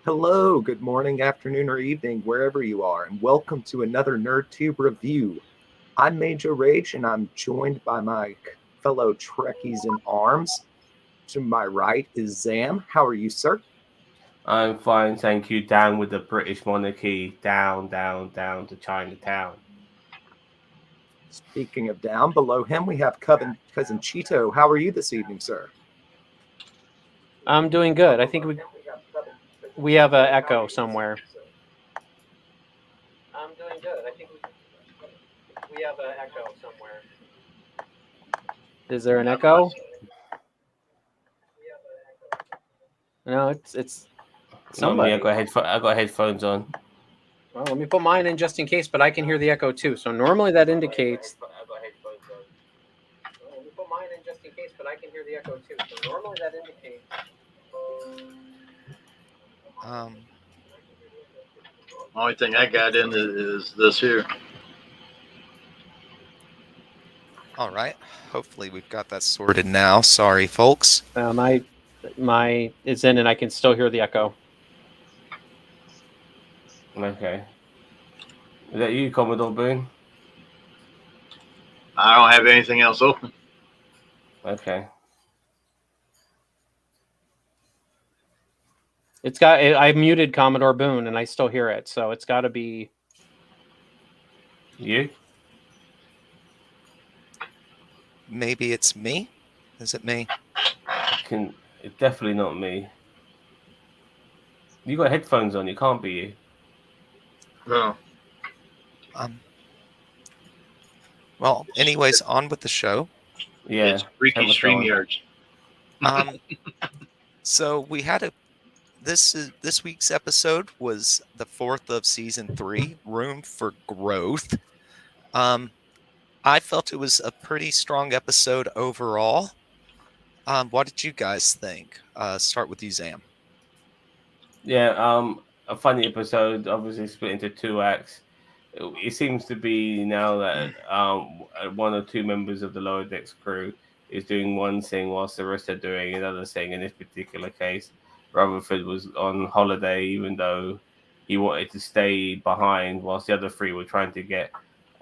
Hello, good morning, afternoon, or evening, wherever you are, and welcome to another NerdTube review. I'm Major Rage, and I'm joined by my fellow Trekkies in arms. To my right is Zam. How are you, sir? I'm fine, thank you. Down with the British monarchy, down, down, down to Chinatown. Speaking of down, below him we have cousin Cheeto. How are you this evening, sir? I'm doing good. I think we have an echo somewhere. I'm doing good. I think we have an echo somewhere. Is there an echo? No, it's Not me. somebody. I got headphones on. Well, let me put mine in just in case, but I can hear the echo too. So normally that indicates. Well, let me put mine in just in case, but I can hear the echo too. So normally that indicates. Um, Only thing I got in is this here. all right. Hopefully we've got that sorted now. Sorry, folks. My is in, and I can still hear the echo. Okay. Is that you, Commodore Boone? I don't have anything else open. Okay. It's got. I muted Commodore Boone, and I still hear it. So it's got to be. You? Maybe it's me. Is it me? It's definitely not me. You got headphones on. It can't be you. No. Um. Well, anyways, on with the show. Yeah. It's freaky camera's on. StreamYards. Um. So we had a this week's episode was the fourth of season 3. Room for growth. I felt it was a pretty strong episode overall. What did you guys think? Start with you, Zam. Yeah. A funny episode. Obviously split into two acts. It seems to be now that one or two members of the lower decks crew is doing one thing whilst the rest are doing another thing. In this particular case, Rutherford was on holiday, even though he wanted to stay behind, whilst the other three were trying to get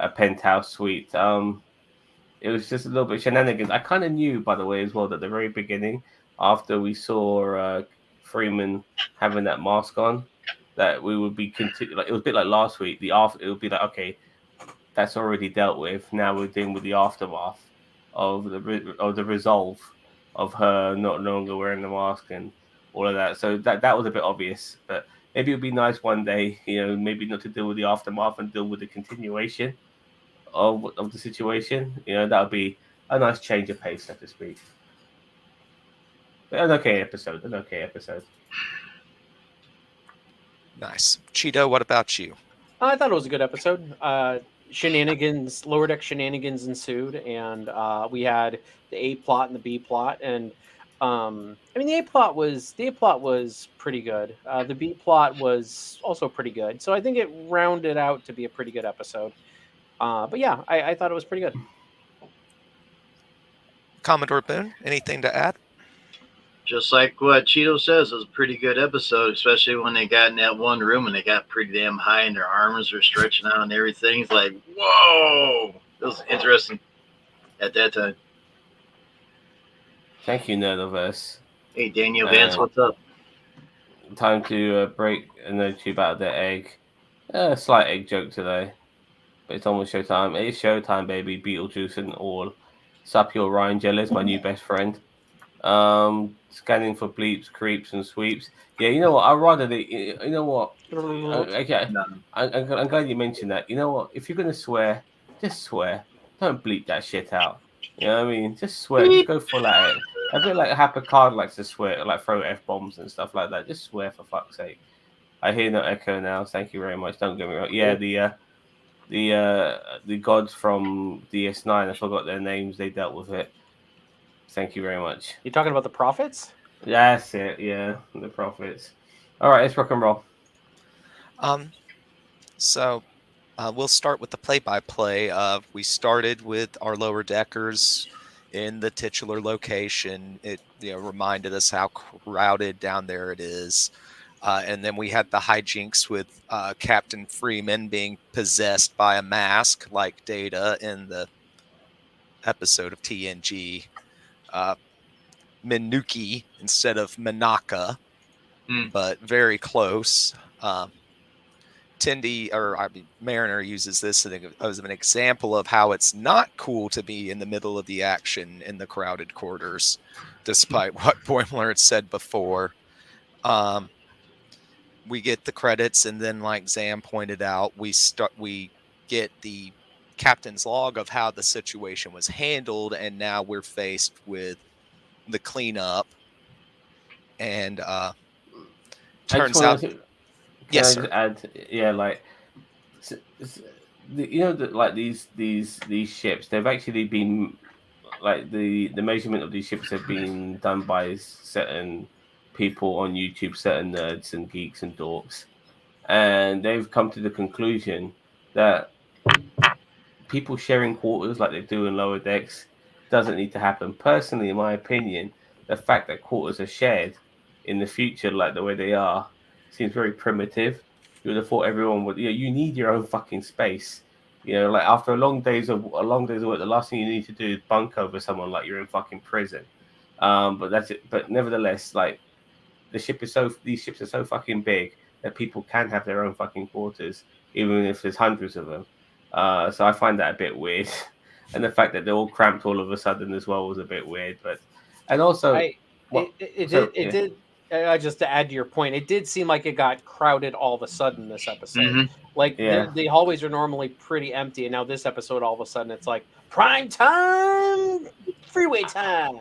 a penthouse suite. It was just a little bit shenanigans. I kind of knew, by the way, as well, that at the very beginning, after we saw Freeman having that mask on, that we would be like it was a bit like last week. The after it would be like, okay, that's already dealt with. Now we're dealing with the aftermath of the resolve of her not longer wearing the mask and all of that. So that was a bit obvious, but maybe it would be nice one day, maybe not to deal with the aftermath and deal with the continuation of the situation. That would be a nice change of pace, so to speak. But an okay episode. An okay episode. Nice. Cheeto, what about you? I thought it was a good episode. Shenanigans, lower deck shenanigans ensued, and we had the A plot and the B plot, and I mean the A plot was pretty good. The B plot was also pretty good, so I think it rounded out to be a pretty good episode. But yeah, I thought it was pretty good. Commodore Boone, anything to add? Just like what Cheeto says, it was a pretty good episode, especially when they got in that one room and they got pretty damn high and their arms were stretching out and everything. It's like, whoa! It was interesting at that time. Thank you, Nerdoverse. Hey, Daniel Vance, what's up? Time to break a note tube out of the egg. A slight egg joke today, but it's almost showtime. It's showtime, baby. Beetlejuice and all. Sup, your Ryan Jellis, my new best friend. Scanning for bleeps, creeps, and sweeps. Yeah, you know what? I'd rather you know what? Okay, I'm glad you mentioned that. You know what? If you're gonna swear, just swear. Don't bleep that shit out. You know what I mean? Just swear. Just go full at it. A bit like Happy Card likes to swear, like throw f bombs and stuff like that. Just swear for fuck's sake. I hear no echo now. Thank you very much. Don't get me wrong. Yeah, the gods from DS9. I forgot their names. They dealt with it. Thank you very much. You talking about the prophets? That's it. Yeah, the prophets. All right, let's rock and roll. So we'll start with the play-by-play. We started with our lower deckers in the titular location. It reminded us how crowded down there it is. And then we had the hijinks with Captain Freeman being possessed by a mask like Data in the episode of TNG. Minuki instead of Minaka, but very close. Mariner uses this as an example of how it's not cool to be in the middle of the action in the crowded quarters, despite what Boimler had said before. We get the credits, and then, like Zam pointed out, we get the captain's log of how the situation was handled, and now we're faced with the cleanup. And turns out, can I just add? Yeah, like like these ships, they've actually been like the measurement of these ships have been done by certain people on YouTube, certain nerds and geeks and dorks, and they've come to the conclusion that people sharing quarters like they do in lower decks doesn't need to happen. Personally, in my opinion, the fact that quarters are shared in the future, like the way they are, seems very primitive. You would have thought everyone would. You need your own fucking space. Like after a long day's of work, the last thing you need to do is bunk over someone like you're in fucking prison. But that's it. But nevertheless, like these ships are so fucking big that people can have their own fucking quarters, even if there's hundreds of them. So I find that a bit weird, and the fact that they're all cramped all of a sudden as well was a bit weird. And also, just to add to your point, it did seem like it got crowded all of a sudden this episode. Mm-hmm. Like the hallways are normally pretty empty, and now this episode, all of a sudden, it's like prime time, freeway time.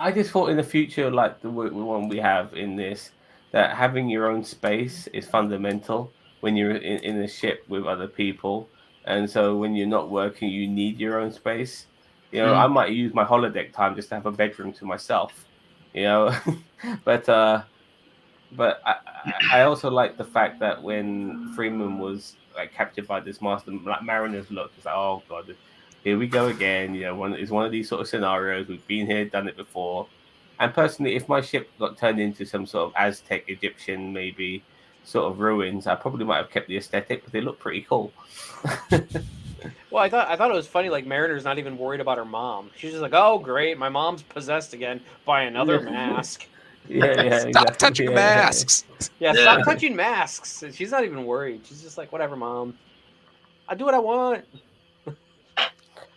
I just thought in the future, like the one we have in this, that having your own space is fundamental when you're in a ship with other people. And so when you're not working, you need your own space. I might use my holodeck time just to have a bedroom to myself. But I also like the fact that when Freeman was like captured by this master, like Mariner's look, it's like, oh god, here we go again. It's one of these sort of scenarios. We've been here, done it before. And personally, if my ship got turned into some sort of Aztec, Egyptian, maybe sort of ruins, I probably might have kept the aesthetic, but they look pretty cool. Well, I thought it was funny. Like Mariner's not even worried about her mom. She's just like, "Oh, great, my mom's possessed again by another mask." Yeah. Stop touching masks. Yeah, stop touching masks. She's not even worried. She's just like, "Whatever, mom. I do what I want."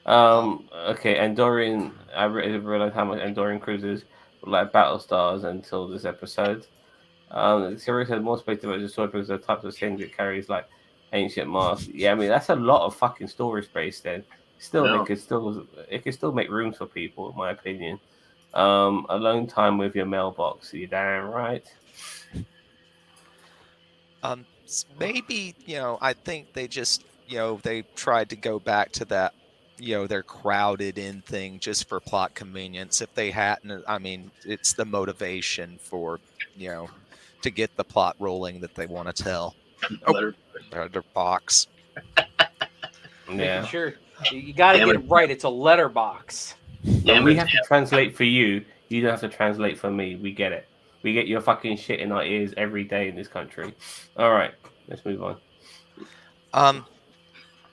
Okay, Andorian. I realized how much Andorian cruisers were like battle stars until this episode. Series has more space devoted to storage because the types of things it carries, like ancient masks. Yeah, I mean that's a lot of fucking storage space. Then still, it could still make rooms for people, in my opinion. Alone time with your mailbox. You damn right. Maybe I think they just they tried to go back to that they're crowded in thing just for plot convenience. If they hadn't, I mean, it's the motivation for to get the plot rolling that they want to tell. Letterbox. Making sure you got to get it right. It's a letterbox. Yeah, we have to translate for you. You don't have to translate for me. We get it. We get your fucking shit in our ears every day in this country. All right, let's move on.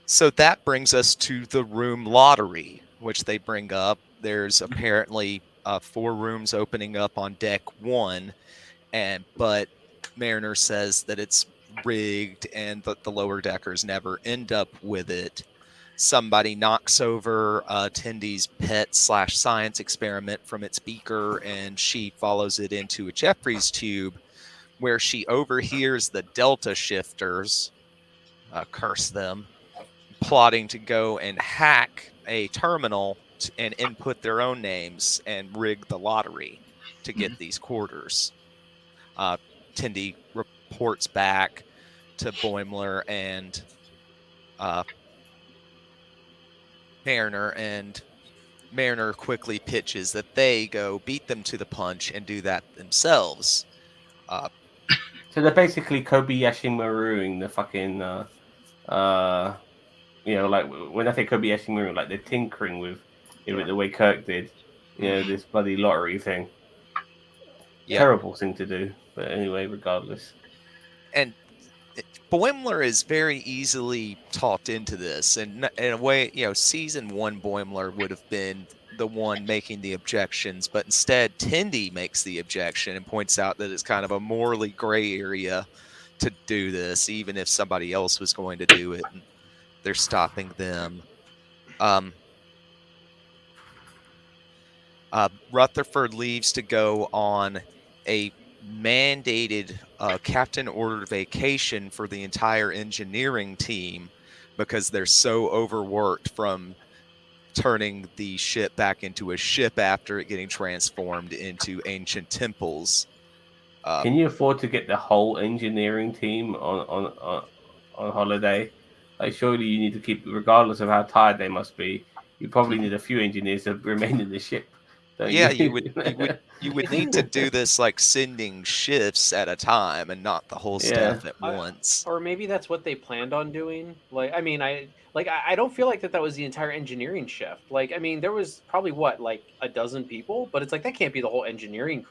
So that brings us to the room lottery, which they bring up. There's apparently 4 rooms opening up on deck 1, but Mariner says that it's rigged and that the lower deckers never end up with it. Somebody knocks over Tendy's pet / science experiment from its beaker, and she follows it into a Jeffries tube, where she overhears the Delta shifters, curse them, plotting to go and hack a terminal and input their own names and rig the lottery to get these quarters. Tendy reports back to Boimler and Mariner, and Mariner quickly pitches that they go beat them to the punch and do that themselves. So they're basically Kobayashi Maruing the fucking like when I say Kobayashi Maru, like they're tinkering with the way Kirk did, this bloody lottery thing. Yep. Terrible thing to do. But anyway, regardless. And Boimler is very easily talked into this, and in a way, season 1 Boimler would have been the one making the objections, but instead Tindy makes the objection and points out that it's kind of a morally gray area to do this, even if somebody else was going to do it, and they're stopping them. Rutherford leaves to go on a mandated captain-ordered vacation for the entire engineering team because they're so overworked from turning the ship back into a ship after it getting transformed into ancient temples. Can you afford to get the whole engineering team on holiday? Like, surely you need to keep, regardless of how tired they must be, you probably need a few engineers to remain in the ship. Don't Yeah, you? you would need to do this like sending shifts at a time and not the whole staff at once. Or maybe that's what they planned on doing. Like, I mean, I don't feel like that was the entire engineering shift. Like, I mean, there was probably like a dozen people, but it's like that can't be the whole engineering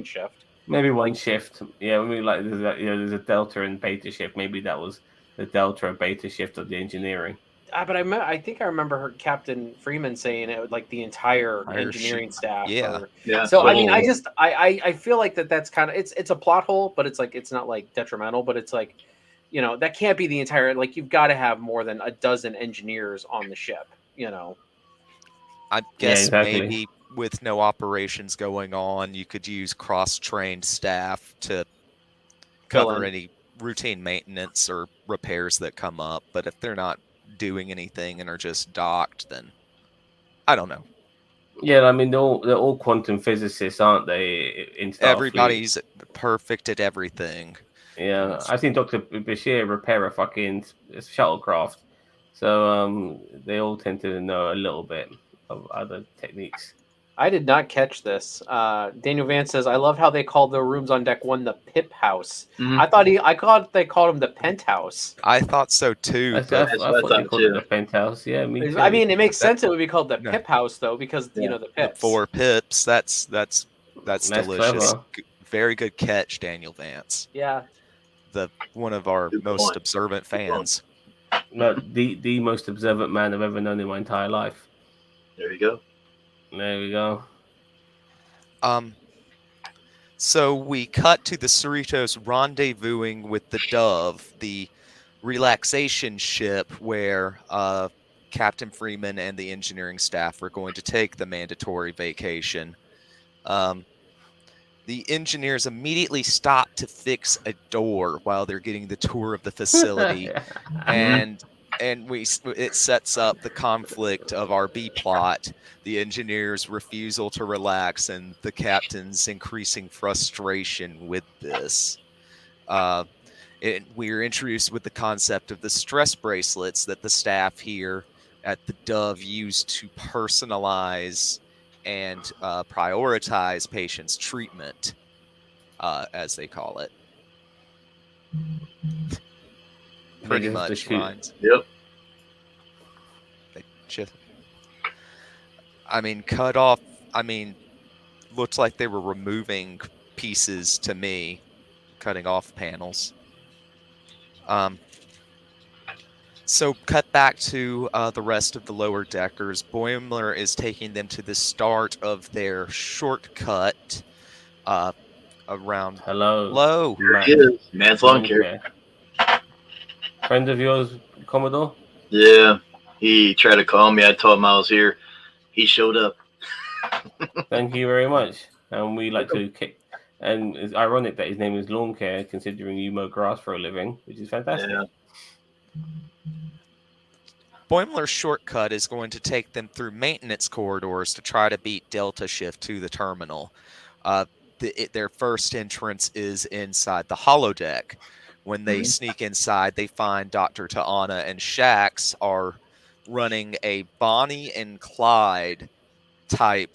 shift. Maybe one shift. Yeah, maybe like there's a delta and beta shift. Maybe that was the delta or beta shift of the engineering. But I think I remember Captain Freeman saying it like the entire engineering staff. Yeah. So I mean, I feel like that's kind of it's a plot hole, but it's like it's not like detrimental, but it's like, that can't be the entire, like, you've got to have more than a dozen engineers on the ship. I guess maybe with no operations going on, you could use cross-trained staff to cover any routine maintenance or repairs that come up. But if they're not doing anything and are just docked, then I don't know. Yeah, I mean they're all quantum physicists, aren't they? In Starfleet. Everybody's perfect at everything. Yeah, I've seen Dr. Bashir repair a fucking shuttlecraft, so they all tend to know a little bit of other techniques. I did not catch this. Daniel Vance says, "I love how they called the rooms on deck 1 the Pip House." Mm-hmm. I thought they called them the Penthouse. I thought so too. I thought they called it the Penthouse. Yeah, me too. I mean, it makes sense. It would be called the Pip House though, because the pips. The 4 pips. That's delicious. Clever. Very good catch, Daniel Vance. Yeah. One of our most observant fans. No, the most observant man I've ever known in my entire life. There you go. There we go. So we cut to the Cerritos rendezvousing with the Dove, the relaxation ship where Captain Freeman and the engineering staff are going to take the mandatory vacation. The engineers immediately stop to fix a door while they're getting the tour of the facility, and it sets up the conflict of our B plot, the engineers' refusal to relax and the captain's increasing frustration with this. We're introduced with the concept of the stress bracelets that the staff here at the Dove use to personalize and prioritize patients' treatment, as they call it. Pretty much lines. Yep. Cut off. Looked like they were removing pieces to me, cutting off panels. So cut back to the rest of the lower deckers. Boimler is taking them to the start of their shortcut around. Hello. Here he is. Man's lawn care. Friend of yours, Commodore? Yeah. He tried to call me. I told him I was here. He showed up. Thank you very much. And we like to kick. And it's ironic that his name is Lawn Care, considering you mow grass for a living, which is fantastic. Yeah. Boimler's shortcut is going to take them through maintenance corridors to try to beat Delta Shift to the terminal. Their first entrance is inside the holodeck. When they sneak inside, they find Dr. Ta'ana and Shax are running a Bonnie and Clyde type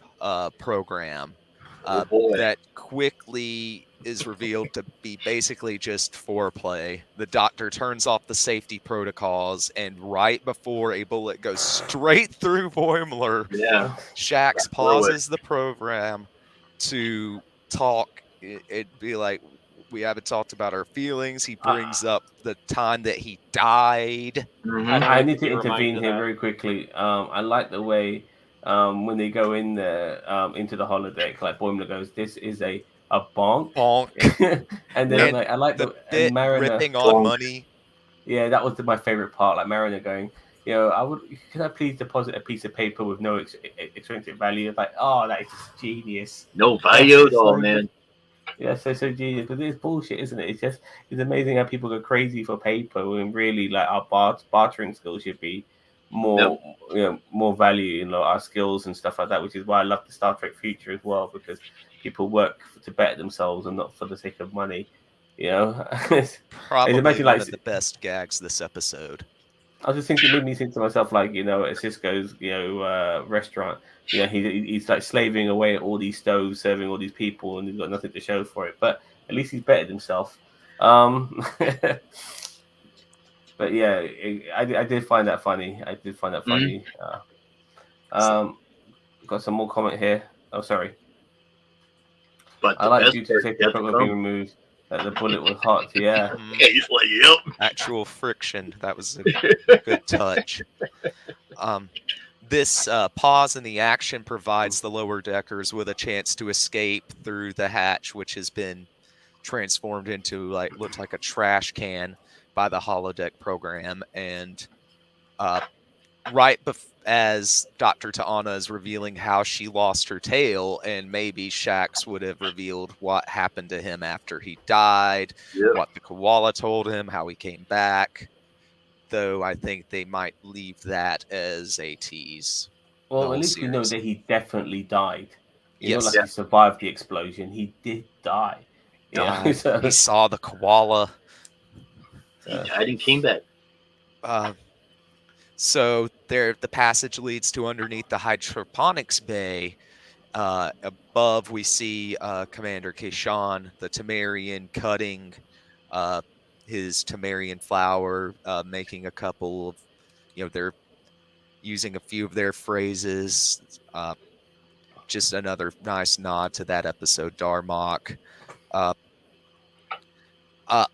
program that quickly is revealed to be basically just foreplay. The doctor turns off the safety protocols, and right before a bullet goes straight through Boimler, Shax pauses the program to talk it'd be like, we haven't talked about our feelings. He brings up the time that he died. I need to be intervene reminded of here that. very quickly. I like the way when they go in there into the holodeck, like Boimler goes, "This is a bonk," Bonk. and then And like I like the and bit Mariner. ripping on Bonk. money. Yeah, that was my favorite part. Like Mariner going, can I please deposit a piece of paper with no extrinsic value? It's like, oh, that is just genius. No value at It's all, so man. good. Yeah, so genius. But it's bullshit, isn't it? It's amazing how people go crazy for paper when really like our bartering skills should be more more value in our skills and stuff like that. Which is why I love the Star Trek future as well, because people work to better themselves and not for the sake of money. It's Probably imagine one like of the best gags this episode. I was just thinking, it made me think to myself, like, at Cisco's, restaurant, he's like slaving away at all these stoves, serving all these people, and he's got nothing to show for it. But at least he's bettered himself. But yeah, I did find that funny. I did find that funny. Got some more comment here. Oh, sorry. But I the like best due to part safety yet to equipment being come. removed, that the bullet was hot. Yeah. Mhm. Yeah, he's like, yep. Actual friction. That was a good touch. This pause in the action provides the lower deckers with a chance to escape through the hatch, which has been transformed into looked like a trash can by the holodeck program. And as Dr. Ta'ana is revealing how she lost her tail, and maybe Shax would have revealed what happened to him after he died, Yep. what the koala told him, how he came back. Though I think they might leave that as a tease. the Well, whole at least we know series. that he definitely died. It's not Yes. like he survived the explosion. He did die. Yeah. Died. So, He saw the koala. He died and came back. So there, the passage leads to underneath the hydroponics bay. Above, we see Commander Keshan, the Temerian, cutting his Temerian flower, making a couple of, they're using a few of their phrases. Just another nice nod to that episode, Darmok.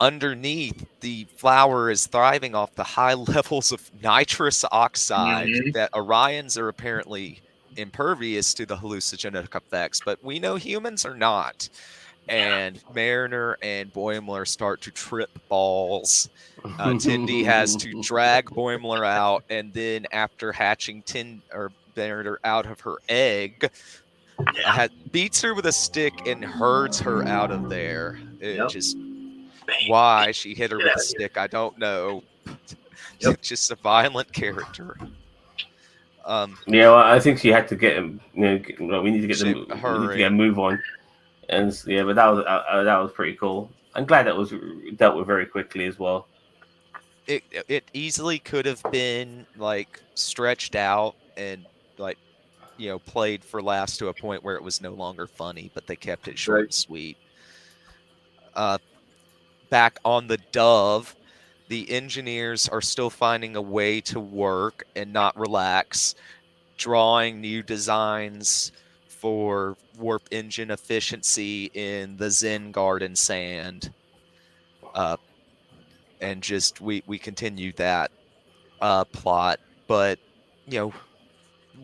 Underneath, the flower is thriving off the high levels of nitrous oxide that Orions are apparently impervious to the hallucinogenic effects, but we know humans are not. And Mariner and Boimler start to trip balls. Tindy has to drag Boimler out, and then after hatching Mariner out of her egg, beats her with a stick and herds her out of there. Just why she hit her with a stick, I don't know. Just a violent character. yeah, well, I think she had to get him. We need to get them. We need to get a move on. And yeah, but that was pretty cool. I'm glad that was dealt with very quickly as well. It easily could have been stretched out and played for laughs to a point where it was no longer funny, but they kept it short and sweet. Back on the Dove, the engineers are still finding a way to work and not relax, drawing new designs for warp engine efficiency in the Zen Garden sand. And just we continue that plot, but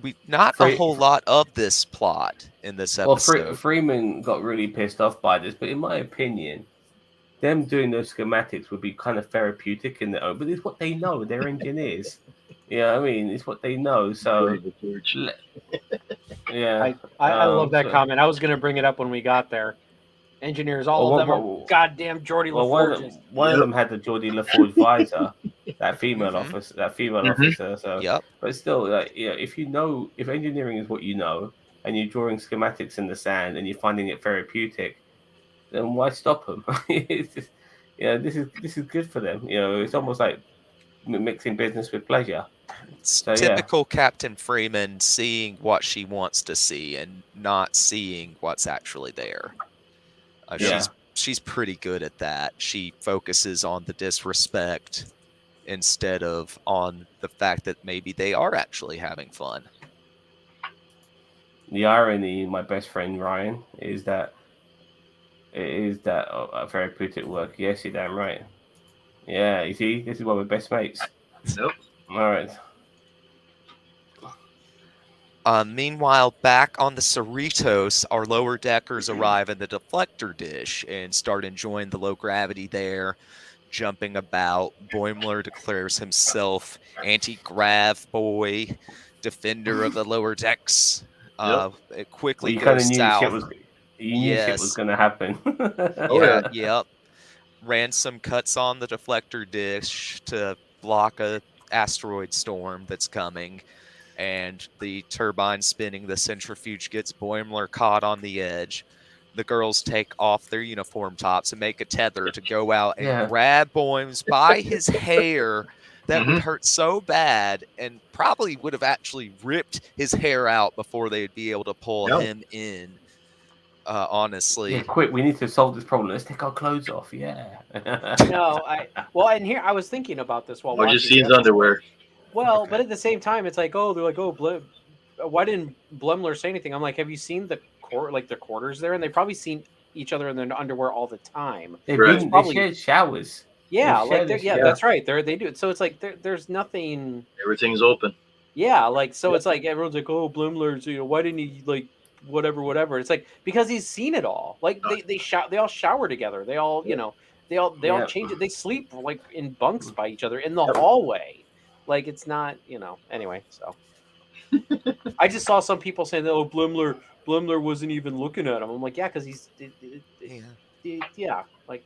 we not a whole lot of this plot in this episode. Well, Freeman got really pissed off by this, but in my opinion, them doing those schematics would be kind of therapeutic in their own. But it's what they know. They're engineers. I mean, it's what they know. So yeah, I love that comment. I was going to bring it up when we got there. Engineers, all of them are goddamn Geordie LaForges. One of them had the Geordie LaForge visor, that female officer. So, but still, if engineering is what you know, and you're drawing schematics in the sand and you're finding it therapeutic, then why stop them? It's just, this is good for them. It's almost like mixing business with pleasure. It's typical Captain Freeman seeing what she wants to see and not seeing what's actually there. She's pretty good at that. She focuses on the disrespect instead of on the fact that maybe they are actually having fun. The irony, my best friend Ryan, is that It is that therapeutic work. Yes, you're damn right. Yeah, you see, this is why we're best mates. Nope. All right. Meanwhile, back on the Cerritos, our lower deckers arrive in the deflector dish and start enjoying the low gravity there, jumping about. Boimler declares himself anti-grav boy, defender of the lower decks. It Well, quickly you kind of goes knew shit south. was. You knew shit was Yes. going to happen. Oh, yeah. Yep. Ransom cuts on the deflector dish to block a asteroid storm that's coming, and the turbine spinning the centrifuge gets Boimler caught on the edge. The girls take off their uniform tops and make a tether to go out and Yeah. grab Boims by his hair. That would Mhm. hurt so bad, and probably would have actually ripped his hair out before they'd be able to pull No. him in. Honestly, Yeah, quick, we need to solve this problem. Let's take our clothes off. Yeah. No, and here I was thinking about this while Or watching just see his the episode. underwear. Well, Okay. but at the same time, it's like, oh, they're like, oh, why didn't Blemler say anything? I'm like, have you seen the quarters there? And they've probably seen each other in their underwear all the time. They've Right. been, Probably- they shared showers. Yeah, They've like shared yeah, this- that's right. They do it. So it's like there's nothing. Everything's open. Yeah, like so it's like everyone's like, oh, Blemler's, why didn't he like whatever? It's like because he's seen it all. Like they all shower together. They all they all Yeah. change it. They sleep like in bunks by each other in the hallway. Like it's not anyway. So I just saw some people saying that Blemler wasn't even looking at him. I'm like, yeah, because he's yeah. like.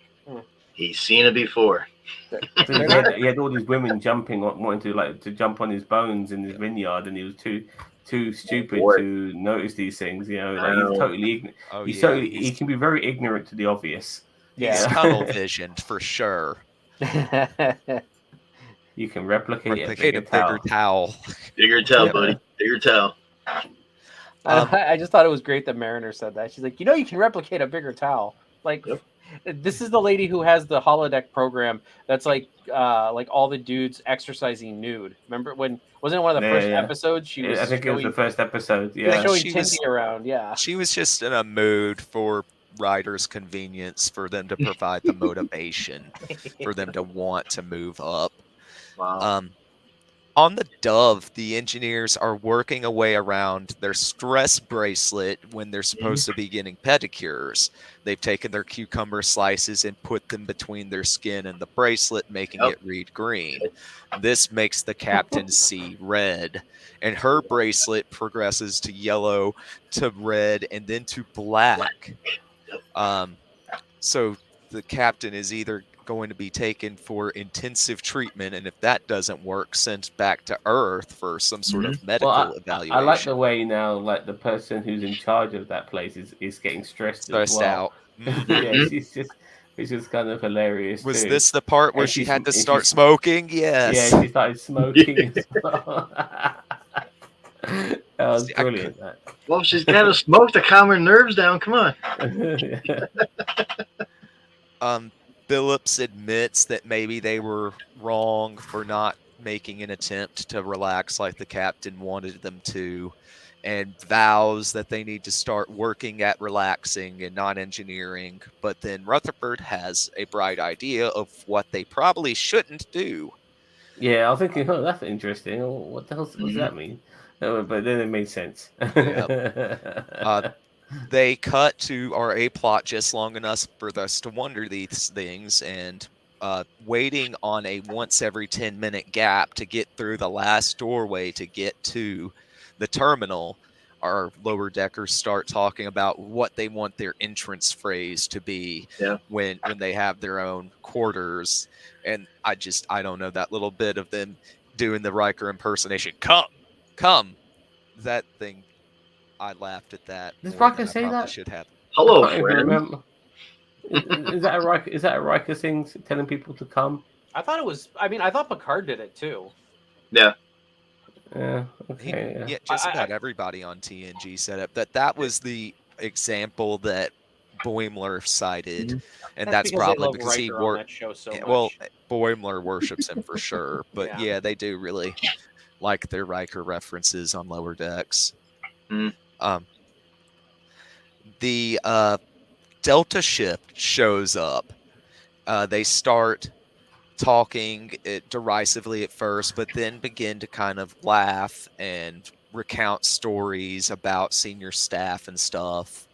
He's seen it before. He had all these women jumping, wanting to jump on his bones in his vineyard, and he was too stupid Boy. to notice these things. Like Oh. he's totally ignorant. Oh, He's yeah. totally. He can be very ignorant to the obvious. He's Yeah. tunnel visioned for sure. You can replicate a Replicate bigger towel. Bigger towel, Yeah. buddy. Bigger towel. I just thought it was great that Mariner said that. She's like, you can replicate a bigger towel. Like, Yep. this is the lady who has the holodeck program that's like all the dudes exercising nude. Remember when wasn't it one of the Yeah, first yeah. episodes? She was I think it was the first episode. she was Yeah. showing She Tindy was- around. Yeah, She was just in a mood for writers' convenience for them to provide the motivation for them to want to move up. Wow. On the Dove, the engineers are working a way around their stress bracelet when they're supposed to be getting pedicures. They've taken their cucumber slices and put them between their skin and the bracelet, making Yep. it read green. This makes the captain see red, and her bracelet progresses to yellow, to red, and then to black. So the captain is either going to be taken for intensive treatment, and if that doesn't work, sent back to Earth for some sort of medical Well, evaluation. I like the way now, like the person who's in charge of that place is getting stressed as Stressed well. out. Yeah, it's just kind of hilarious. Was too. this the part where And she she's- had to and start she's- smoking? Yes. Yeah, she started smoking as well. That was See, I brilliant. Well, she's got to smoke to calm her nerves down. Come on. Phillips admits that maybe they were wrong for not making an attempt to relax like the captain wanted them to, and vows that they need to start working at relaxing and not engineering. But then Rutherford has a bright idea of what they probably shouldn't do. Yeah, I was thinking, oh, that's interesting. Oh, what the hell does that mean? But then it made sense. They cut to our A plot just long enough for us to wonder these things, and waiting on a once every 10-minute gap to get through the last doorway to get to the terminal, our lower deckers start talking about what they want their entrance phrase to be when they have their own quarters. And I don't know, that little bit of them doing the Riker impersonation, come, that thing. I laughed at that. Does more Riker than I say probably that? should have. Hello, I can't even friend. remember. Is that a Riker? Is that a Riker thing, telling people to come? I thought it was. I mean, I thought Picard did it too. Yeah. Yeah. Okay. Yeah. Yeah, just I- about everybody on TNG said it. That was the example that Boimler cited, and that's because they probably love because he Riker on worked. that show so much. Well, Boimler worships him for sure, but Yeah. yeah, they do really like their Riker references on Lower Decks. Mm. The Delta Shift shows up. They start talking derisively at first, but then begin to kind of laugh and recount stories about senior staff and stuff,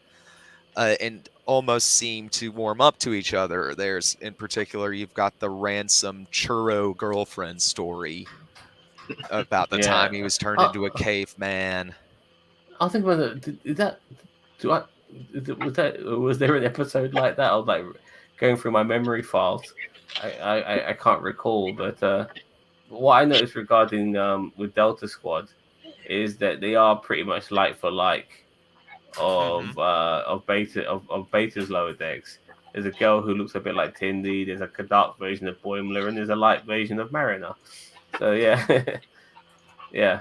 and almost seem to warm up to each other. There's, in particular, you've got the ransom churro girlfriend story about the time he was turned into a caveman. I think whether is that do I was there an episode like that? I was like going through my memory files. I can't recall, but what I noticed regarding with Delta Squad is that they are pretty much like for like of Beta's lower decks. There's a girl who looks a bit like Tindy. There's a dark version of Boimler, and there's a light version of Mariner. So yeah, yeah.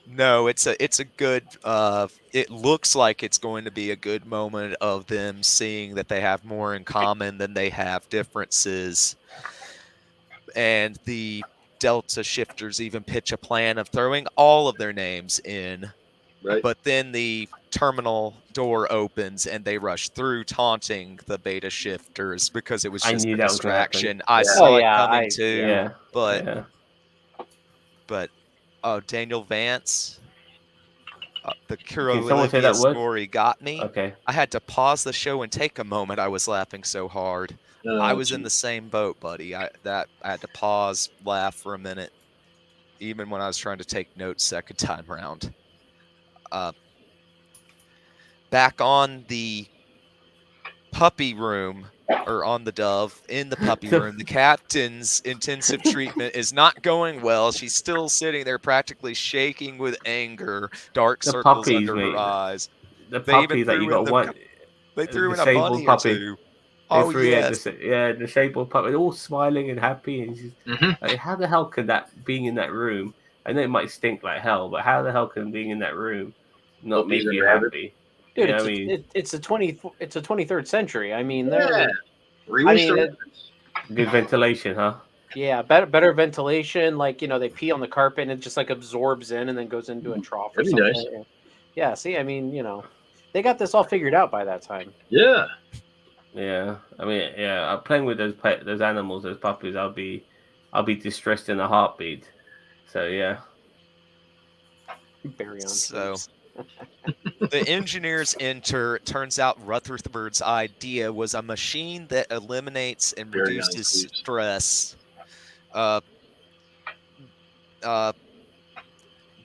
No, it's a good. It looks like it's going to be a good moment of them seeing that they have more in common than they have differences, and the Delta Shifters even pitch a plan of throwing all of their names in. Right. But then the terminal door opens and they rush through, taunting the Beta Shifters because it was I just knew a that was gonna happen. distraction. I Yeah. saw Oh, it yeah, coming too, Yeah, but yeah. Daniel Vance, the Can someone say Olivia that word? story got me. Okay. I had to pause the show and take a moment. I was laughing so hard. I was in the same boat, buddy. I had to pause, laugh for a minute, even when I was trying to take notes second time round. Back on the puppy room, or on the Dove, in the puppy room, the captain's intensive treatment is not going well. She's still sitting there practically shaking with anger, dark The circles puppies, under her mate. eyes. The They even puppies that you threw in got one They threw in a disabled bunny or puppy. two. They Oh, threw yes. disabled puppy. They're all smiling and happy, and she's like, how the hell can that being in that room? I know it might stink like hell, but how the hell can being in that room not Puppies make and you rabbits. happy? Dude, You know it's what I mean? it's a 23rd century. I mean, Yeah. they're Release I mean, the Good ventilation, huh? yeah, better ventilation. Like, they pee on the carpet and it just like absorbs in and then goes into a trough or That'd be something. nice. Yeah, see, I mean, they got this all figured out by that time. Yeah. Yeah, I mean, yeah. Playing with those animals, those puppies, I'll be distressed in a heartbeat. So yeah. Baryon So tweets. the engineers enter. It turns out Rutherford's idea was a machine that eliminates and Very reduces nice. stress.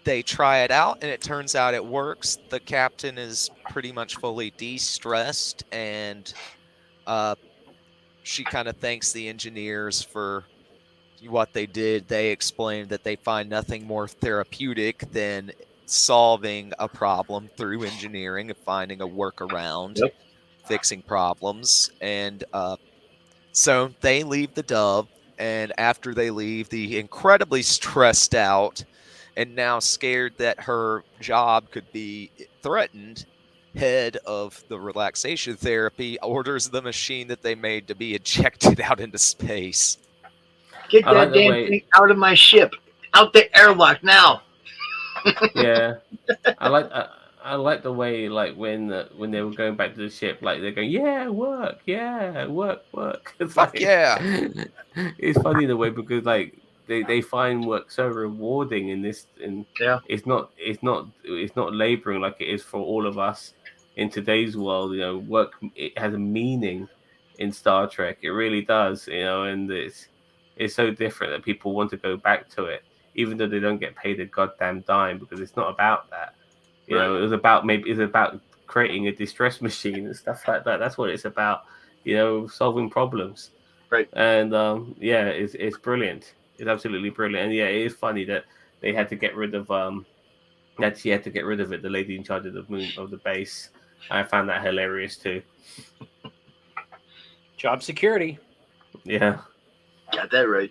They try it out, and it turns out it works. The captain is pretty much fully de-stressed, and she kind of thanks the engineers for what they did. They explained that they find nothing more therapeutic than solving a problem through engineering and finding a workaround, Yep. fixing problems. And so they leave the Dove, and after they leave, the incredibly stressed out and now scared that her job could be threatened head of the relaxation therapy orders the machine that they made to be ejected out into space. Get I like that the damn way- thing out of my ship. Out the airlock now. Yeah, I like the way, like when they were going back to the ship, like they're going, yeah, work. It's Fuck like, yeah. It's funny in a way because like they find work so rewarding in this, and Yeah. it's not laboring like it is for all of us in today's world. Work, it has a meaning in Star Trek. It really does. And it's so different that people want to go back to it, even though they don't get paid a goddamn dime, because it's not about that. It was about creating a distress machine and stuff like that. That's what it's about. Solving problems. Right. And it's brilliant. It's absolutely brilliant. And yeah, it is funny that they had to get rid of that she had to get rid of it. The lady in charge of the base. I found that hilarious too. Job security. Yeah. Got that right.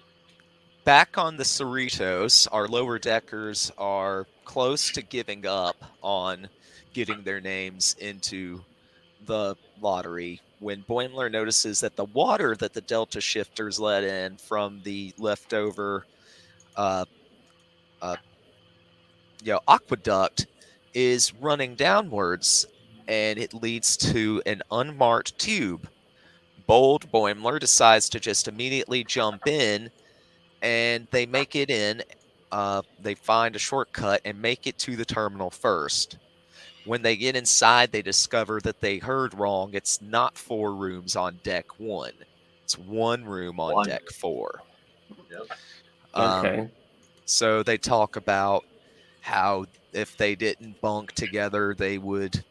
Back on the Cerritos, our lower deckers are close to giving up on getting their names into the lottery when Boimler notices that the water that the Delta Shifters let in from the leftover aqueduct is running downwards. and it leads to an unmarked tube. Bold Boimler decides to just immediately jump in, and they make it in. They find a shortcut and make it to the terminal first. When they get inside, they discover that they heard wrong. It's not 4 rooms on deck 1. It's 1 room on One. deck 4. Yep. Okay. So they talk about how if they didn't bunk together, they would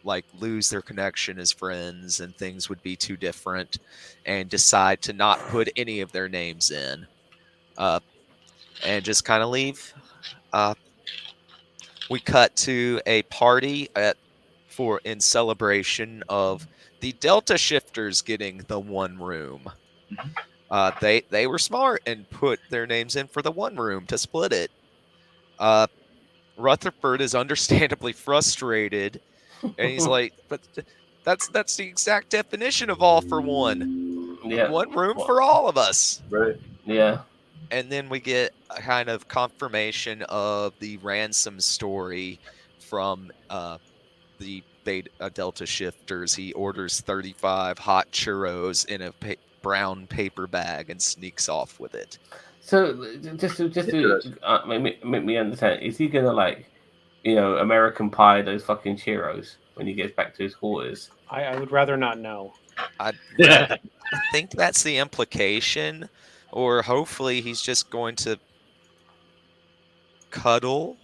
like lose their connection as friends and things would be too different, and decide to not put any of their names in, and just kind of leave. We cut to a party in celebration of the Delta Shifters getting the 1 room. They were smart and put their names in for the 1 room to split it. Rutherford is understandably frustrated, and he's like, "But that's the exact definition of all for one. Yeah. 1 room for all of us." Right. Yeah. And then we get a kind of confirmation of the ransom story from the Delta Shifters. He orders 35 hot churros in a brown paper bag and sneaks off with it. So just to make me understand, is he gonna like, American Pie those fucking Cheeros when he gets back to his quarters? I would rather not know. I think that's the implication, or hopefully he's just going to cuddle.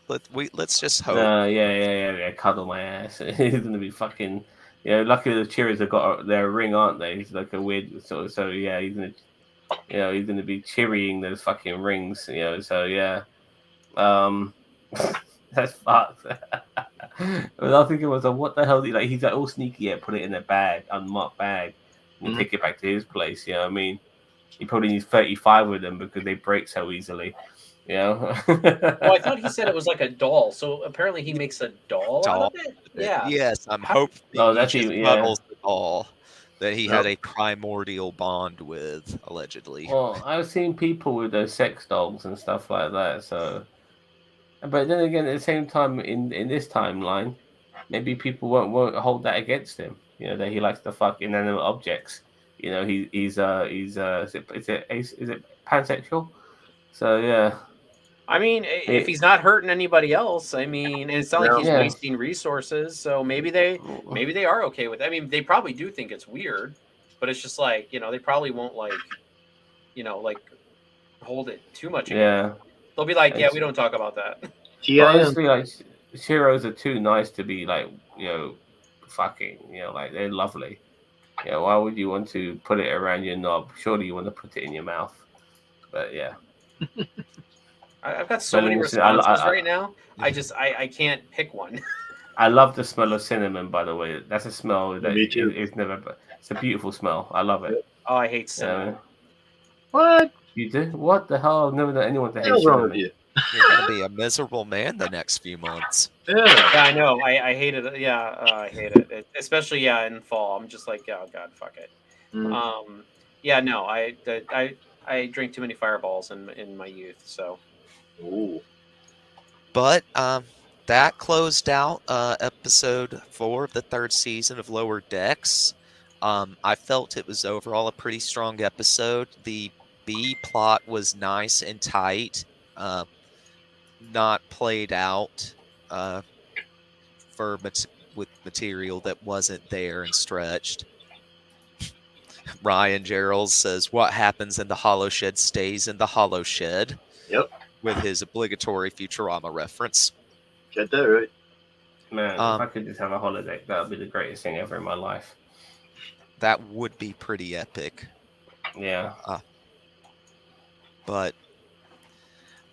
Let's just hope. Yeah. Cuddle my ass. He's gonna be fucking. Luckily the Cheeros have got their ring, aren't they? It's like a weird sort of. So yeah, he's gonna be cheerying those fucking rings. So yeah. That's fucked. I was thinking, what the hell? He's like all sneaky yet, put it in a bag, unmarked bag, and take it back to his place. You know what I mean? He probably needs 35 of them because they break so easily. Well, I thought he said it was like a doll, so apparently he makes a doll out of it. Yeah. Yes, I'm hoping that's he just even, cuddles the doll that he had a primordial bond with, allegedly. Well, I've seen people with those sex dolls and stuff like that. So, but then again, at the same time, in this timeline, maybe people won't hold that against him. That he likes to fuck inanimate objects. He's is it pansexual? So yeah. I mean, if he's not hurting anybody else, I mean, and it's not like he's wasting resources, so maybe they are okay with it. I mean, they probably do think it's weird, but it's just like, they probably won't like hold it too much. Yeah. They'll be like, yeah, we don't talk about that. Honestly, like Cheeros are too nice to be like, fucking, like they're lovely. Why would you want to put it around your knob? Surely you want to put it in your mouth. But yeah. I've got so many responses right now. I can't pick one. I love the smell of cinnamon, by the way. That's a smell that Me too. It's a beautiful smell. I love it. Oh, I hate cinnamon. What? You do? What the hell? I've never known anyone to hate What's wrong with cinnamon. you? You're going to be a miserable man the next few months. Yeah. Yeah, I know. I hate it. Yeah, I hate it. Especially in fall. I'm just like, oh god, fuck it. Yeah, no. I drank too many Fireballs in my youth, so. Ooh. But that closed out episode 4 of the 3rd season of Lower Decks. I felt it was overall a pretty strong episode. The B plot was nice and tight, not played out with material that wasn't there and stretched. Ryan Gerald says, "What happens in the hollow shed stays in the hollow shed." Yep. With his obligatory Futurama reference. Get that right. Man, if I could just have a holiday, that would be the greatest thing ever in my life. That would be pretty epic. Yeah. But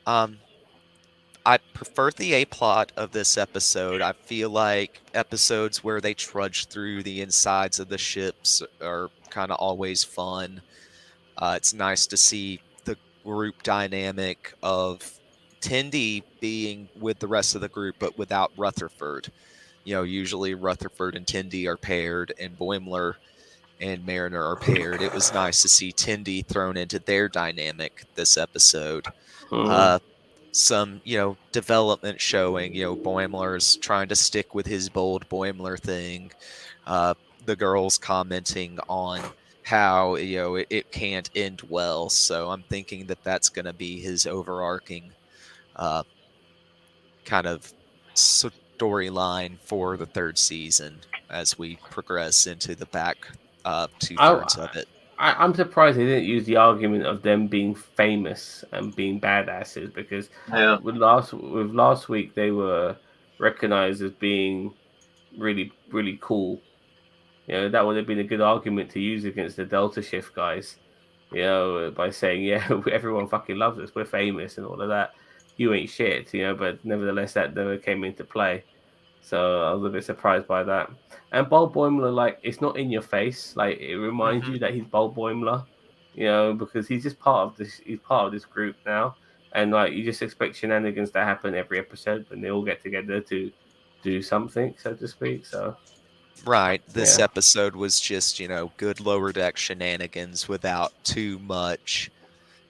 I prefer the A-plot of this episode. I feel like episodes where they trudge through the insides of the ships are kind of always fun. It's nice to see the group dynamic of Tindy being with the rest of the group, but without Rutherford. Usually Rutherford and Tindy are paired, and Boimler and Mariner are paired. It was nice to see Tindy thrown into their dynamic this episode. some, development showing, Boimler's trying to stick with his bold Boimler thing. The girls commenting on how, it can't end well. So I'm thinking that that's going to be his overarching uh, kind of storyline for the third season as we progress into the back two-thirds of it. I'm surprised they didn't use the argument of them being famous and being badasses, because Yeah. with last week they were recognized as being really really cool. That would have been a good argument to use against the Delta Shift guys. By saying, yeah, everyone fucking loves us, we're famous and all of that. You ain't shit, but nevertheless that never came into play. So I was a bit surprised by that. And Bob Boimler, like, it's not in your face. Like, it reminds you that he's Bob Boimler, because he's just part of this. He's part of this group now, and like you just expect shenanigans to happen every episode when they all get together to do something, so to speak. So Right. This yeah, episode was just, good lower deck shenanigans without too much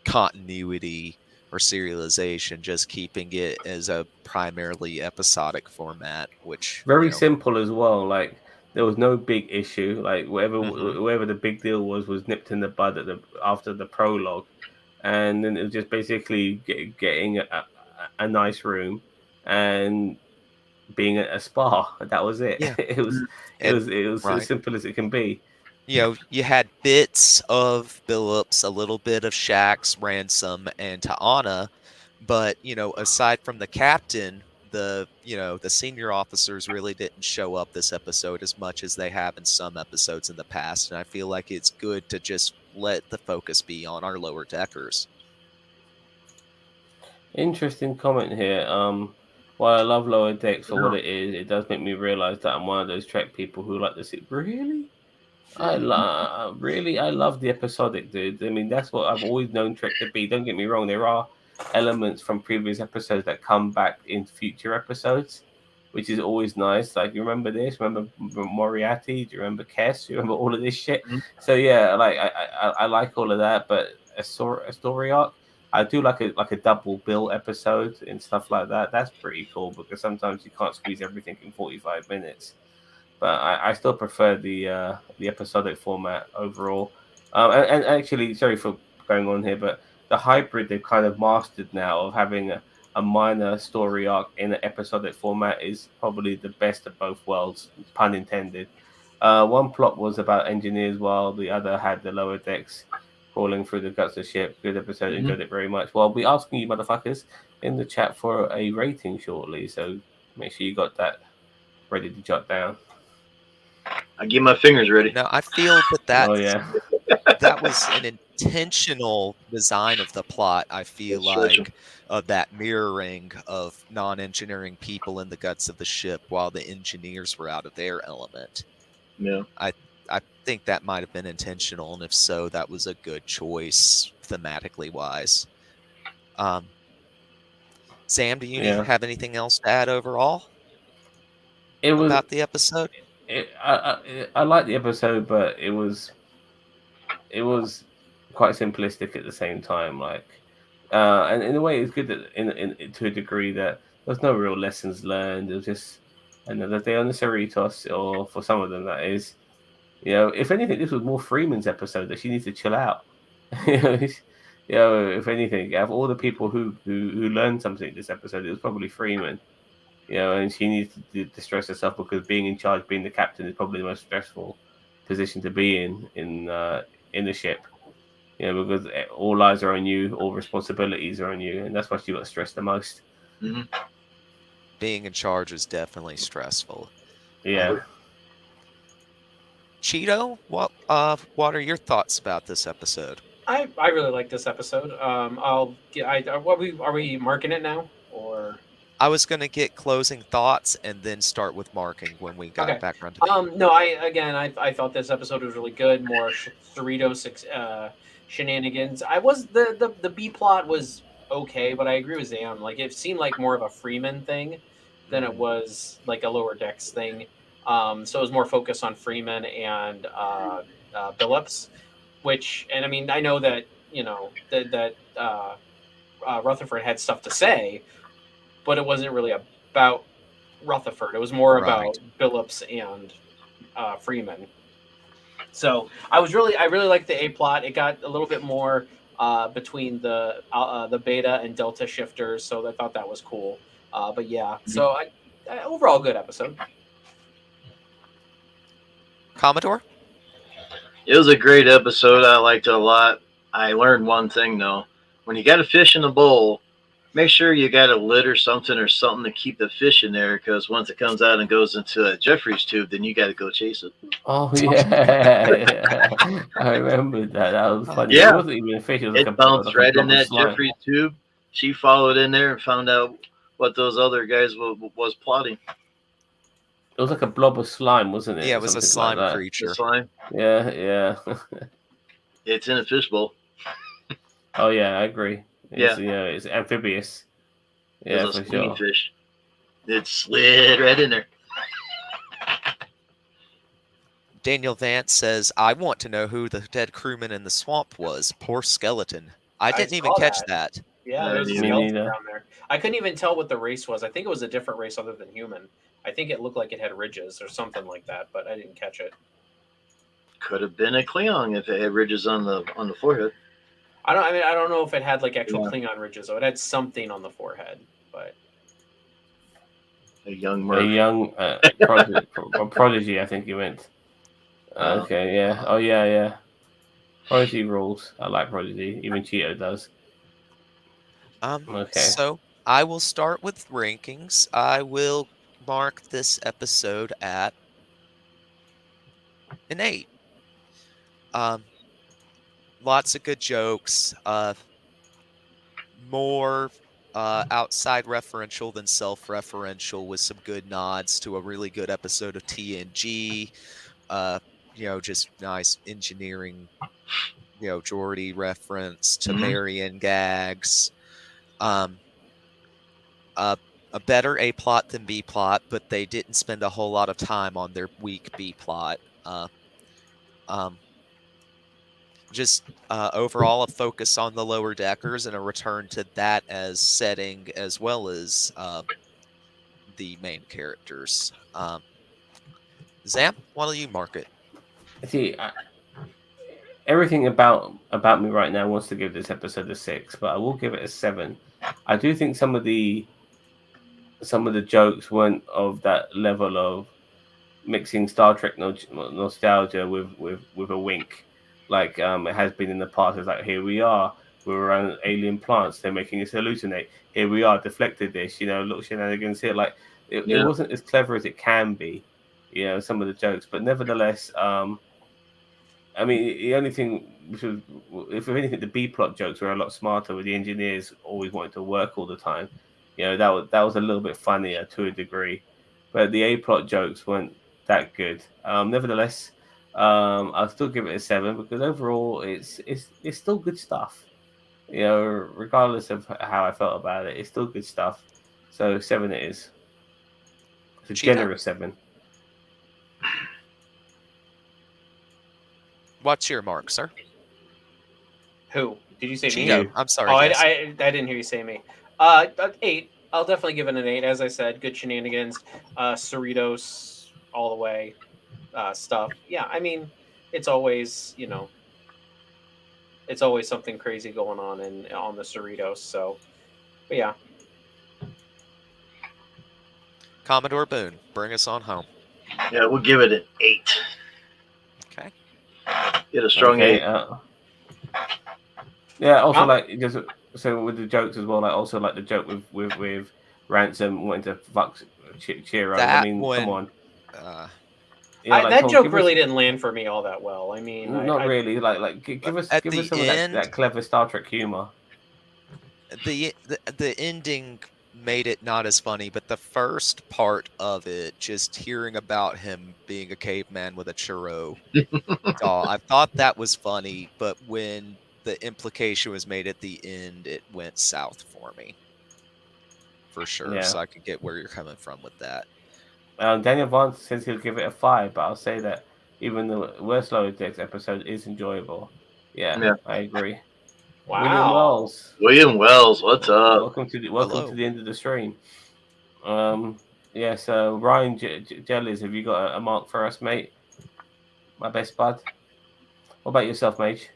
continuity or serialization, just keeping it as a primarily episodic format, which, very simple as well. Like there was no big issue. Like mhm. whatever the big deal was nipped in the bud after the prologue, and then it was just basically getting a nice room and being at a spa. That was it. Yeah. It was it And was it was as right. simple as it can be. You had bits of Billups, a little bit of Shax, Ransom, and Ta'ana, but aside from the captain, the senior officers really didn't show up this episode as much as they have in some episodes in the past, and I feel like it's good to just let the focus be on our lower deckers. Interesting comment here. While I love Lower Decks for what it is, it does make me realize that I'm one of those Trek people who like to see. Really? I love the episodic, dude. I mean, that's what I've always known Trek to be. Don't get me wrong, there are elements from previous episodes that come back in future episodes, which is always nice. Like, you remember this? Remember Moriarty? Do you remember Kess? You remember all of this shit? Mhm. So yeah, like I like all of that, but a story arc, I do like a double bill episode and stuff like that. That's pretty cool because sometimes you can't squeeze everything in 45 minutes, but I still prefer the episodic format overall. And actually, sorry for going on here, but the hybrid they've kind of mastered now of having a minor story arc in an episodic format is probably the best of both worlds, pun intended. One plot was about engineers, while the other had the lower decks crawling through the guts of the ship. Good episode, enjoyed it very much. Well, I'll be asking you motherfuckers in the chat for a rating shortly, so make sure you got that ready to jot down. I get my fingers ready. Now, I feel that Oh yeah, that was an intentional design of the plot. I feel That's stretching. like of that mirroring of non-engineering people in the guts of the ship while the engineers were out of their element. Yeah. I think that might have been intentional, and if so, that was a good choice thematically wise. Sam, do you yeah. have anything else to add overall It was. about the episode? I liked the episode, but it was quite simplistic at the same time. Like, and in a way, it's good that in to a degree that there's no real lessons learned. It was just another day on the Cerritos, or for some of them, that is. If anything, this was more Freeman's episode that she needs to chill out. If anything, out of all the people who learned something this episode, it was probably Freeman. And she needs to distress herself because being in charge, being the captain, is probably the most stressful position to be in the ship. Because all eyes are on you, all responsibilities are on you, and that's why she got stressed the most. Mm-hmm. Being in charge is definitely stressful. Yeah. Cheeto, what are your thoughts about this episode? I really like this episode. Are we marking it now or? I was going to get closing thoughts and then start with marking when we got back around to No, I thought this episode was really good. More Cerritos shenanigans. The B plot was okay, but I agree with Zam. Like, it seemed like more of a Freeman thing than it was like a Lower Decks thing. So it was more focused on Freeman and Billups, and I mean, I know that Rutherford had stuff to say, but it wasn't really about Rutherford. It was more about Billups and Freeman. So I really liked the A plot. It got a little bit more between the beta and delta shifters, so I thought that was cool. But yeah, so overall good episode. Commodore? It was a great episode. I liked it a lot. I learned one thing though: when you got a fish in a bowl, make sure you got a lid or something to keep the fish in there. Because once it comes out and goes into a Jeffrey's tube, then you got to go chase it. Oh yeah, I remember that. That was funny. Yeah. It wasn't even a fish. It was It bounced right in that Jeffrey's tube. She followed in there and found out what those other guys was plotting. It was like a blob of slime, wasn't it? Yeah, it was a slime creature. The slime. Yeah. It's in a fishbowl. Oh yeah, I agree. It's amphibious. Yeah, It's a for swinging sure. fish. It slid right in there. Daniel Vance says, I want to know who the dead crewman in the swamp was. Poor skeleton. I didn't even catch that. Yeah, Me there's a neither. skeleton down there. I couldn't even tell what the race was. I think it was a different race other than human. I think it looked like it had ridges or something like that, but I didn't catch it. Could have been a Klingon if it had ridges on the forehead. I don't know if it had like actual Klingon ridges, though. It had something on the forehead, but A young A Murph. young prodigy, I think you meant. Okay, yeah. Oh yeah. Prodigy rules. I like Prodigy. Even Cheeto does. Okay. So I will start with rankings. I will mark this episode at an 8. Lots of good jokes. More outside referential than self-referential, with some good nods to a really good episode of TNG. Just nice engineering, Geordi reference to Marion gags. A better A plot than B plot, but they didn't spend a whole lot of time on their weak B plot. Overall a focus on the lower deckers and a return to that as setting as well as the main characters. Zam, why don't you mark it? See, everything about me right now wants to give this episode a 6, but I will give it a 7. I do think some of the jokes weren't of that level of mixing Star Trek nostalgia with a wink, like it has been in the past. It's like, here we are, we're around alien plants, they're making us hallucinate. Here we are, deflected this, look shenanigans here. Like it wasn't as clever as it can be, some of the jokes, but nevertheless, I mean, the only thing, if anything, the B plot jokes were a lot smarter, with the engineers always wanting to work all the time. That was a little bit funnier to a degree, but the A plot jokes weren't that good. Nevertheless, I'll still give it a 7 because overall, it's still good stuff. Regardless of how I felt about it, it's still good stuff. So 7 it is. It's a generous 7. What's your mark, sir? Who? Did you say Cheeto. me? I'm sorry. Oh, yes. I didn't hear you say me. 8. I'll definitely give it an 8. As I said, good shenanigans, Cerritos all the way, stuff. Yeah, I mean, it's always it's always something crazy going on the Cerritos. So, but yeah. Commodore Boone, bring us on home. Yeah, we'll give it an 8. Okay. Get a strong 8. Yeah. Also, so with the jokes as well, also the joke with Ransom wanting to fuck Chiro. I mean, come on. That joke really didn't land for me all that well. I mean, not really. Give us some of that clever Star Trek humor. The ending made it not as funny, but the first part of it, just hearing about him being a caveman with a churro doll, I thought that was funny, but when the implication was made at the end, it went south for me. For sure. Yeah. So I could get where you're coming from with that. Daniel Vaughn says he'll give it a 5, but I'll say that even the worst Lower Decks episode is enjoyable. Yeah. I agree. William Wow. Wells. William Wells, what's up? Welcome to Hello. the end of the stream. Yeah. So Ryan Jellies, have you got a mark for us, mate? My best bud. What about yourself, Mage?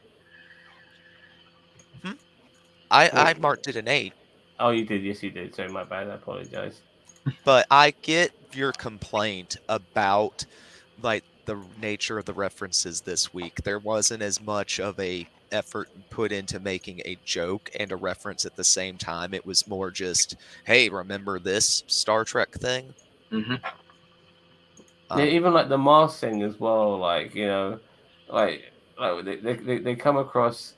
I marked it an 8, Oh, you did. Yes, you did. Sorry, my bad. I apologize. but I get your complaint about like the nature of the references this week. There wasn't as much of a effort put into making a joke and a reference at the same time. It was more just, hey, remember this Star Trek thing? Hmm. Yeah, even like the Mars thing as well. Like like they come across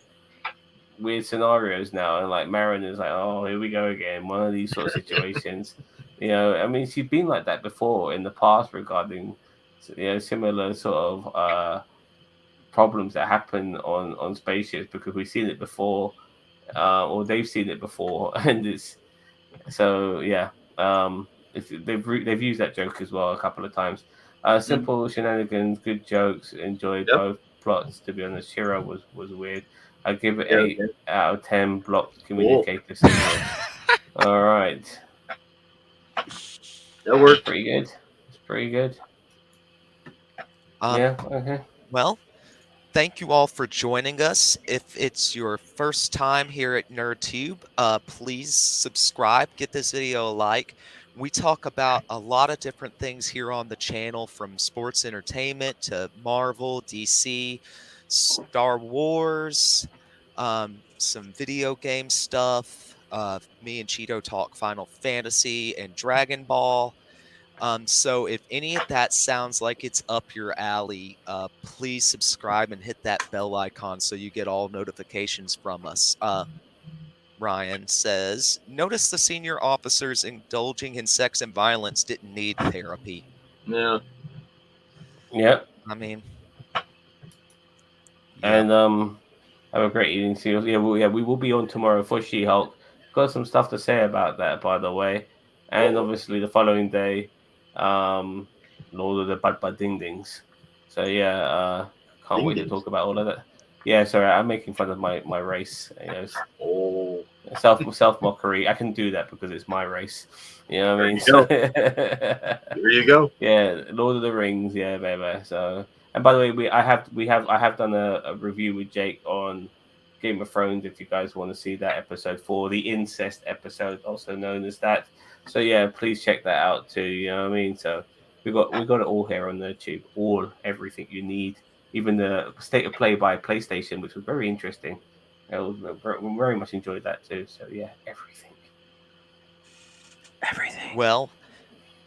weird scenarios now, and like Marin is like, oh, here we go again, one of these sort of situations. I mean, she's been like that before in the past regarding similar sort of problems that happen on spaceships because we've seen it before, or they've seen it before, and it's so yeah. They've used that joke as well a couple of times. Simple shenanigans, good jokes, enjoyed Yep. both plots. To be honest, Shiro was weird. I give it Yeah, 8 okay. out of 10. Blocked communicator signal. All right, That worked. pretty good. It's pretty good. Um, Yeah. Okay. Well, thank you all for joining us. If it's your first time here at NerdTube, please subscribe, get this video a like. We talk about a lot of different things here on the channel, from sports entertainment to Marvel, DC, Star Wars, some video game stuff. Me and Cheeto talk Final Fantasy and Dragon Ball. So if any of that sounds like it's up your alley, please subscribe and hit that bell icon so you get all notifications from us. Ryan says, notice the senior officers indulging in sex and violence didn't need therapy. Yeah. Yep. I mean, yeah. And have a great evening. See you. Yeah, we will be on tomorrow for She-Hulk. Got some stuff to say about that, by the way. And obviously the following day, Lord of the Bad Ding Dings. So yeah, can't wait to Ding-dings. talk about all of that. Yeah, sorry, I'm making fun of my race. Oh. Self mockery. I can do that because it's my race. You know what I mean? There you go. Yeah, Lord of the Rings. Yeah, baby. So, and by the way, I have done a review with Jake on Game of Thrones. If you guys want to see that episode 4, the incest episode, also known as that. So yeah, please check that out too. You know what I mean? So we got it all here on the tube, everything you need, even the state of play by PlayStation, which was very interesting. We very much enjoyed that too. So yeah, everything. Well,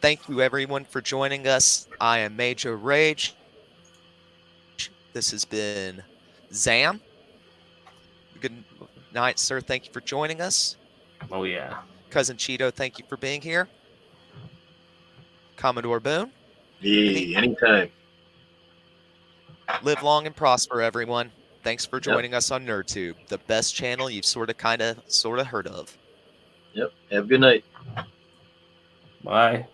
thank you everyone for joining us. I am Major Rage. This has been Zam. Good night, sir. Thank you for joining us. Oh yeah. Cousin Cheeto, thank you for being here. Commodore Boone. Yeah, anytime. Live long and prosper, everyone. Thanks for joining us on NerdTube, the best channel you've sort of heard of. Yep. Have a good night. Bye.